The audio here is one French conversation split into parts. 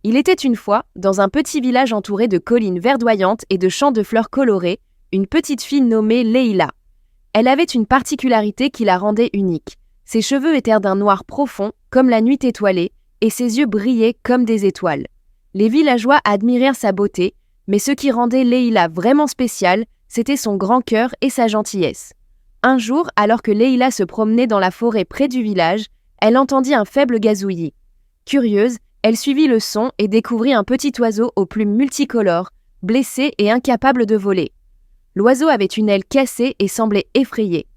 Il était une fois, dans un petit village entouré de collines verdoyantes et de champs de fleurs colorées, une petite fille nommée Leïla. Elle avait une particularité qui la rendait unique. Ses cheveux étaient d'un noir profond, comme la nuit étoilée, et ses yeux brillaient comme des étoiles. Les villageois admirèrent sa beauté, mais ce qui rendait Leïla vraiment spéciale, c'était son grand cœur et sa gentillesse. Un jour, alors que Leïla se promenait dans la forêt près du village, elle entendit un faible gazouillis. Curieuse, elle suivit le son et découvrit un petit oiseau aux plumes multicolores, blessé et incapable de voler. L'oiseau avait une aile cassée et semblait effrayé.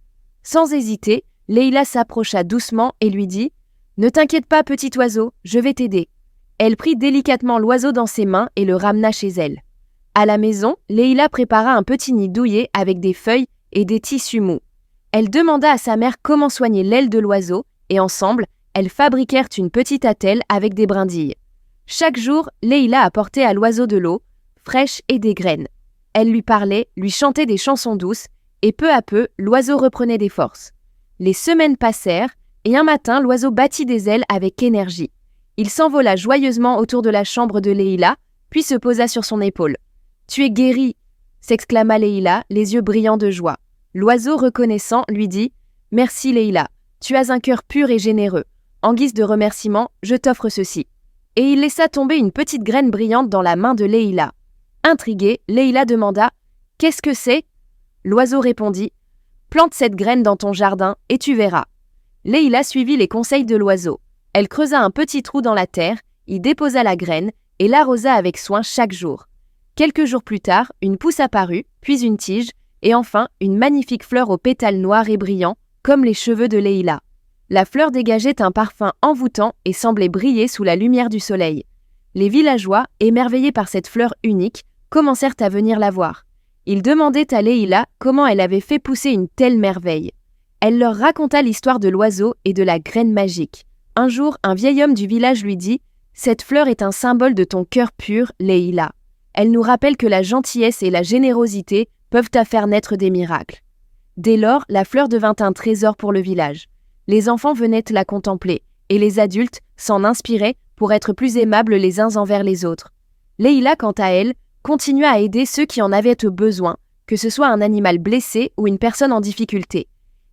Sans hésiter, Leïla s'approcha doucement et lui dit « Ne t'inquiète pas, petit oiseau, je vais t'aider ». Elle prit délicatement l'oiseau dans ses mains et le ramena chez elle. À la maison, Leïla prépara un petit nid douillet avec des feuilles et des tissus mous. Elle demanda à sa mère comment soigner l'aile de l'oiseau et ensemble, elles fabriquèrent une petite attelle avec des brindilles. Chaque jour, Leïla apportait à l'oiseau de l'eau, fraîche et des graines. Elle lui parlait, lui chantait des chansons douces, et peu à peu, l'oiseau reprenait des forces. Les semaines passèrent, et un matin, l'oiseau battit des ailes avec énergie. Il s'envola joyeusement autour de la chambre de Leïla, puis se posa sur son épaule. « Tu es guérie !» s'exclama Leïla, les yeux brillants de joie. L'oiseau, reconnaissant, lui dit « Merci Leïla, tu as un cœur pur et généreux. En guise de remerciement, je t'offre ceci. » Et il laissa tomber une petite graine brillante dans la main de Leïla. Intriguée, Leïla demanda « Qu'est-ce que c'est ?» L'oiseau répondit « Plante cette graine dans ton jardin et tu verras. » Leïla suivit les conseils de l'oiseau. Elle creusa un petit trou dans la terre, y déposa la graine et l'arrosa avec soin chaque jour. Quelques jours plus tard, une pousse apparut, puis une tige, et enfin une magnifique fleur aux pétales noirs et brillants, comme les cheveux de Leïla. La fleur dégageait un parfum envoûtant et semblait briller sous la lumière du soleil. Les villageois, émerveillés par cette fleur unique, commencèrent à venir la voir. Ils demandaient à Leïla comment elle avait fait pousser une telle merveille. Elle leur raconta l'histoire de l'oiseau et de la graine magique. Un jour, un vieil homme du village lui dit « Cette fleur est un symbole de ton cœur pur, Leïla. Elle nous rappelle que la gentillesse et la générosité peuvent faire naître des miracles. » Dès lors, la fleur devint un trésor pour le village. Les enfants venaient la contempler, et les adultes s'en inspiraient pour être plus aimables les uns envers les autres. Leïla, quant à elle, continua à aider ceux qui en avaient besoin, que ce soit un animal blessé ou une personne en difficulté.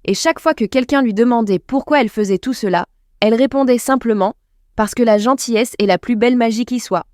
Et chaque fois que quelqu'un lui demandait pourquoi elle faisait tout cela, elle répondait simplement « Parce que la gentillesse est la plus belle magie qui soit ».